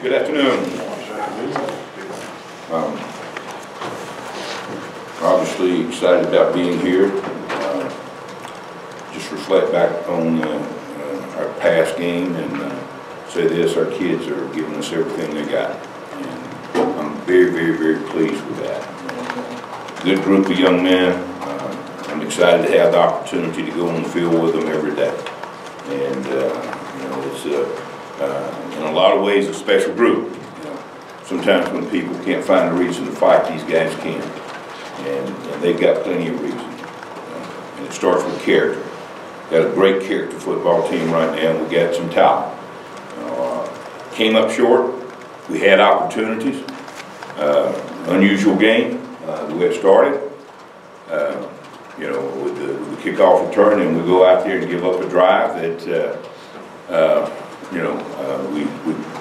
Good afternoon. Obviously excited about being here. Just reflect back on our past game and say this: our kids are giving us everything they got, and I'm very, very, very pleased with that. Good group of young men. I'm excited to have the opportunity to go on the field with them every day, and you know, it's in a lot of ways a special group. You know, sometimes when people can't find a reason to fight, these guys can, and they've got plenty of reason. And it starts with character. Got a great character football team right now, and we got some talent. Came up short. We had opportunities. Unusual game. We had started. You know, with the kickoff return, and we go out there and give up a drive that you know,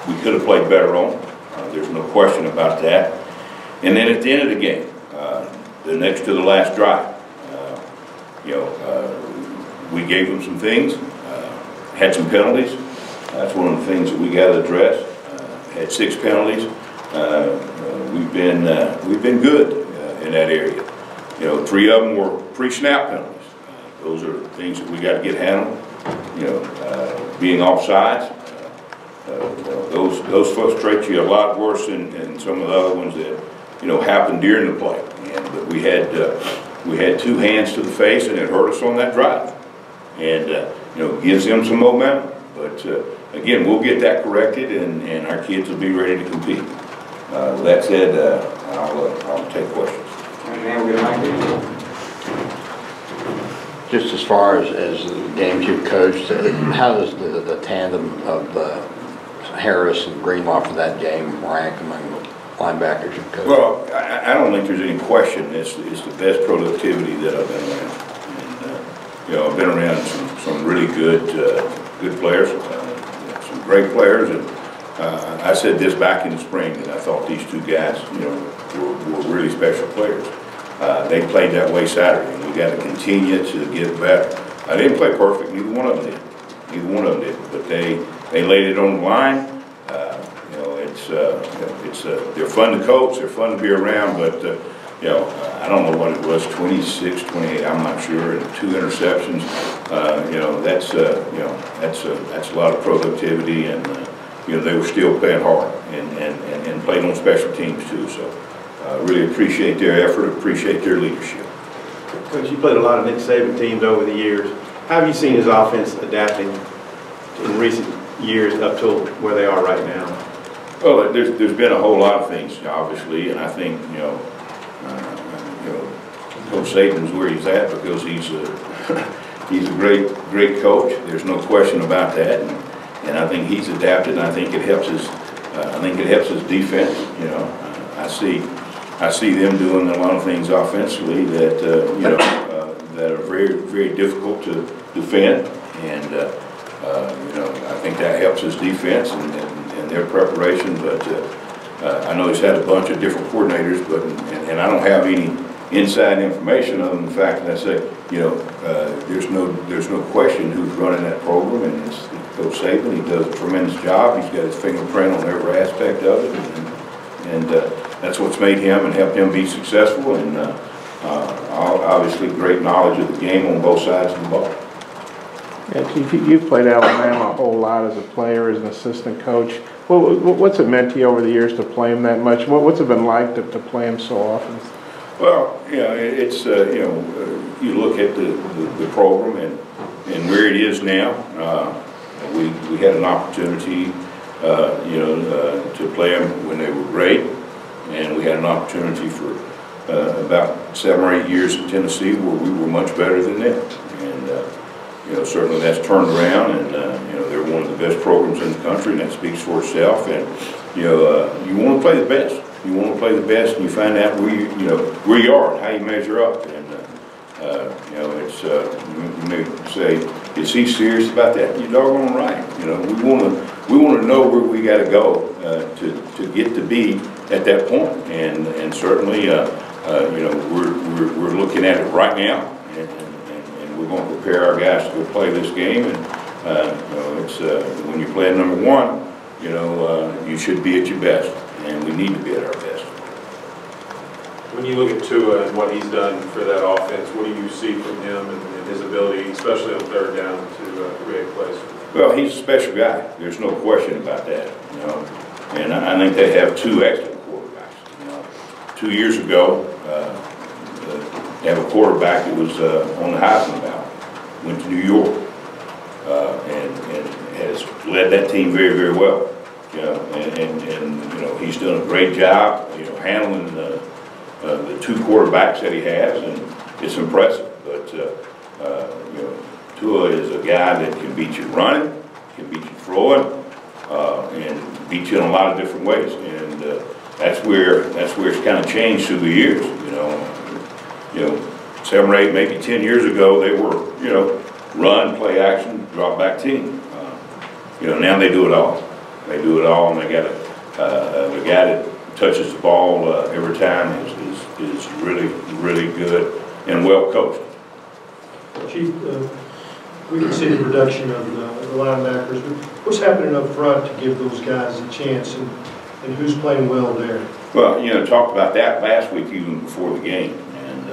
we could have played better on. There's no question about that. And then at the end of the game, the next to the last drive, you know, we gave them some things, had some penalties. That's one of the things that we got to address. Had 6 penalties. We've been good in that area. You know, 3 of them were pre-snap penalties. Those are things that we got to get handled. You know, being offsides, those frustrate you a lot worse than some of the other ones that, you know, happened during the play. But we had 2 hands to the face, and it hurt us on that drive. And you know, gives them some momentum. But again, we'll get that corrected, and our kids will be ready to compete. With that said, I'll take questions. Just as far as the games you've coached, how does the tandem of Harris and Greenlaw for that game rank among the linebackers you've coached? Well, I don't think there's any question it's the best productivity that I've been around. And, you know, I've been around some really good players, some great players, and I said this back in the spring that I thought these 2 guys, you know, were really special players. They played that way Saturday, and we got to continue to get better. I didn't play perfect; neither one of them did. Neither one of them did. But they laid it on the line. You know, they're fun to coach. They're fun to be around. But you know, I don't know what it was, 26, 28. I'm not sure. And 2 interceptions. You know, that's a lot of productivity, and you know, they were still playing hard and playing on special teams too. So. Really appreciate their effort, appreciate their leadership. Coach, you played a lot of Nick Saban teams over the years. How have you seen his offense adapting in recent years up to where they are right now? Well, there's been a whole lot of things, obviously, and I think, you know, Coach Saban's where he's at because he's a great coach. There's no question about that, and I think he's adapted, and I think it helps his defense. You know, I see them doing a lot of things offensively that you know, that are very, very difficult to defend, and you know, I think that helps his defense and their preparation. But I know he's had a bunch of different coordinators, but and I don't have any inside information other than the fact that I say, you know, there's no question who's running that program, and it's Coach Saban. He does a tremendous job. He's got his fingerprint on every aspect of it, and that's what's made him and helped him be successful, and obviously great knowledge of the game on both sides of the ball. Yeah, Chief, you've played Alabama a whole lot as a player, as an assistant coach. What's it meant to you over the years to play him that much? What's it been like to play him so often? Well, yeah, it's you know, you look at the program and where it is now. We had an opportunity, you know, to play them when they were great, and we had an opportunity for about 7 or 8 years in Tennessee where we were much better than them. And you know, certainly that's turned around, and you know, they're one of the best programs in the country, and that speaks for itself. And you know, you want to play the best. You want to play the best, and you find out where where you are and how you measure up. And you know, it's you may say, is he serious about that? You're doggone right. You know, we want to know where we got to go to get to be at that point. And certainly, you know, we're looking at it right now, and we're going to prepare our guys to go play this game. And you know, it's when you play at number 1. you know, you should be at your best, and we need to be at our best. When you look at Tua and what he's done for that offense, what do you see from him and his ability, especially on third down, to create plays? Well, he's a special guy. There's no question about that, you know. And I think they have two excellent quarterbacks. You know, 2 years ago, they have a quarterback that was on the Heisman ballot, went to New York, and has led that team very, very well. You know, and you know, he's done a great job, you know, handling the two quarterbacks that he has, and it's impressive. But you know, Tua is a guy that can beat you running, can beat you throwing, and beat you in a lot of different ways. And that's where it's kind of changed through the years. You know, 7 or 8, maybe 10 years ago, they were, you know, run, play action, drop back team. You know, now they do it all. They do it all, and they got the guy that touches the ball every time is really, really good and well coached. Chief, we can see the production of the linebackers, but what's happening up front to give those guys a chance, and who's playing well there? Well, you know, talked about that last week even before the game, and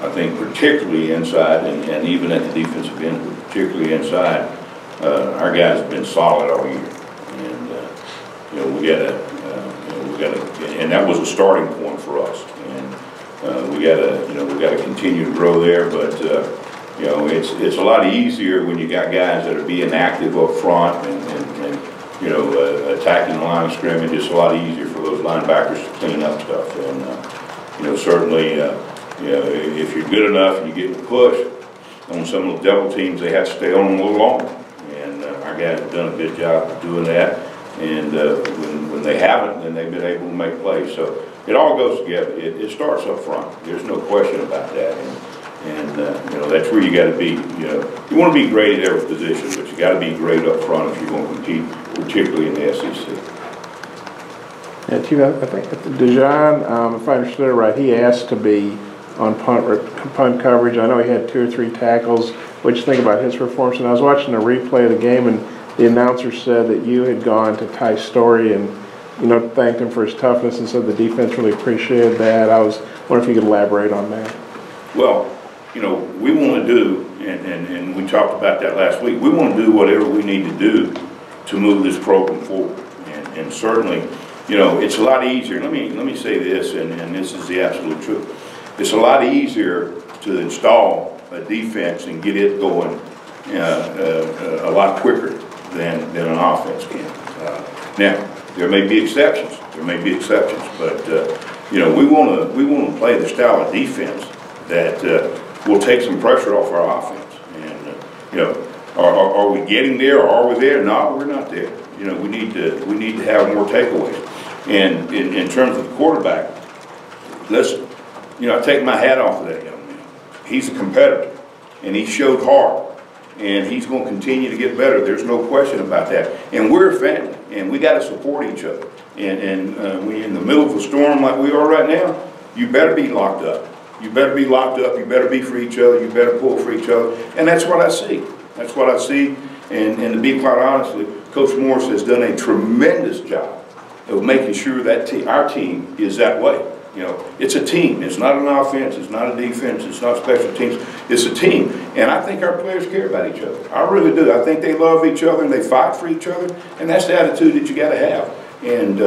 I think particularly inside and even at the defensive end, particularly inside, our guys have been solid all year, and you know, we got to, and that was a starting point for us, and we got to continue to grow there, but. You know, it's a lot easier when you got guys that are being active up front and you know, attacking the line of scrimmage. It's a lot easier for those linebackers to clean up stuff. And you know, certainly, you know, if you're good enough and you get the push on some of the double teams, they have to stay on them a little longer. And our guys have done a good job of doing that. And when they haven't, then they've been able to make plays. So it all goes together. It starts up front. There's no question about that. And you know, that's where you got to be. You know, you want to be great at every position, but you got to be great up front if you're going to compete, particularly in the SEC. Yeah, Chief, I think Dejan, if I understood it right, he asked to be on punt coverage. I know he had 2 or 3 tackles. What'd you think about his performance? And I was watching a replay of the game, and the announcer said that you had gone to Ty Story and, you know, thanked him for his toughness and said the defense really appreciated that. I was wondering if you could elaborate on that. Well, you know, we want to do, and we talked about that last week, we want to do whatever we need to do to move this program forward. And certainly, you know, it's a lot easier. Let me say this, and this is the absolute truth. It's a lot easier to install a defense and get it going a lot quicker than an offense can. Now, there may be exceptions. There may be exceptions, but you know, we want to play the style of defense that will take some pressure off our offense. And you know, are we getting there, or are we there? No, we're not there. You know, we need to have more takeaways. And in terms of the quarterback, listen, you know, I take my hat off of that young man. He's a competitor, and he showed heart, and he's going to continue to get better. There's no question about that. And we're a family, and we got to support each other. And when you're in the middle of a storm like we are right now, you better be locked up. You better be locked up. You better be for each other. You better pull for each other. And that's what I see. That's what I see. And to be quite honestly, Coach Morris has done a tremendous job of making sure that our team is that way. You know, it's a team. It's not an offense. It's not a defense. It's not special teams. It's a team. And I think our players care about each other. I really do. I think they love each other and they fight for each other. And that's the attitude that you got to have. And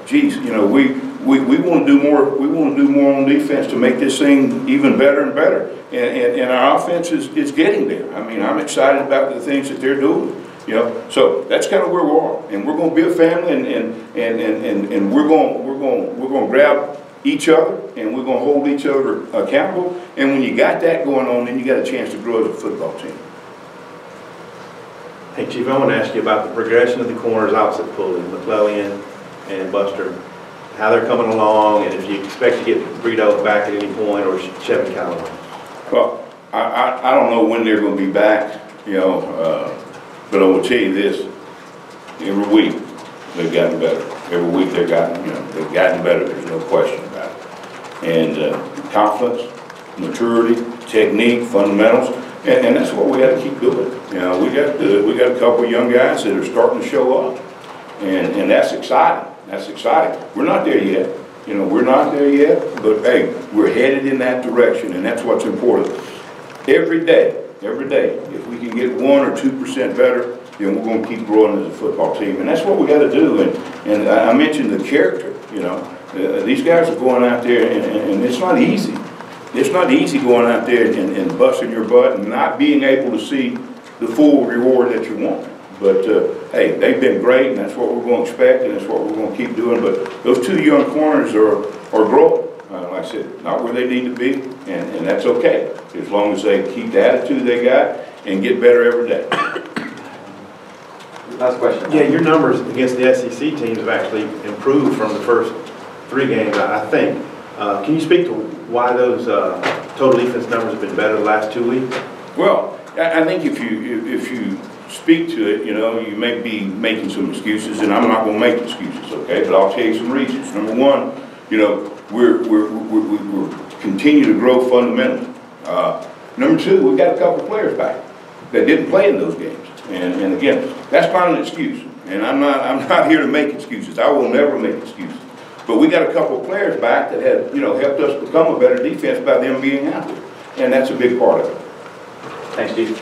geez, you know, we want to do more. We want to do more on defense to make this thing even better and better. And our offense is getting there. I mean, I'm excited about the things that they're doing. You know, so that's kind of where we are. And we're going to be a family, and we're going to grab each other, and we're going to hold each other accountable. And when you got that going on, then you got a chance to grow as a football team. Hey, Chief, I want to ask you about the progression of the corners opposite Pulley, McClellan and Buster, how they're coming along, and if you expect to get Brito back at any point, or Chevin Callaway. Well, I don't know when they're going to be back, you know, but I will tell you this: every week they've gotten better. Every week they've gotten better. There's no question about it. And confidence, maturity, technique, fundamentals. And that's what we got to keep doing. You know, we got a couple of young guys that are starting to show up, And that's exciting. That's exciting. We're not there yet. You know, we're not there yet, but hey, we're headed in that direction, and that's what's important. Every day, if we can get 1 or 2% better, then we're going to keep growing as a football team, and that's what we got to do. And I mentioned the character. You know, these guys are going out there, and it's not easy. It's not easy going out there and busting your butt and not being able to see the full reward that you want. But hey, they've been great, and that's what we're going to expect, and that's what we're going to keep doing. But those 2 young corners are growing. Like I said, not where they need to be, and that's okay, as long as they keep the attitude they got and get better every day. Last question. Yeah, your numbers against the SEC teams have actually improved from the first 3 games, I think. Can you speak to why those total defense numbers have been better the last 2 weeks? Well, I think if you speak to it, you know, you may be making some excuses, and I'm not going to make excuses, okay? But I'll tell you some reasons. Number one, you know, we're continue to grow fundamentally. Number 2, we've got a couple players back that didn't play in those games, and again, that's not an excuse. And I'm not here to make excuses. I will never make excuses. But we got a couple of players back that have, you know, helped us become a better defense by them being out there, and that's a big part of it. Thanks, Steve.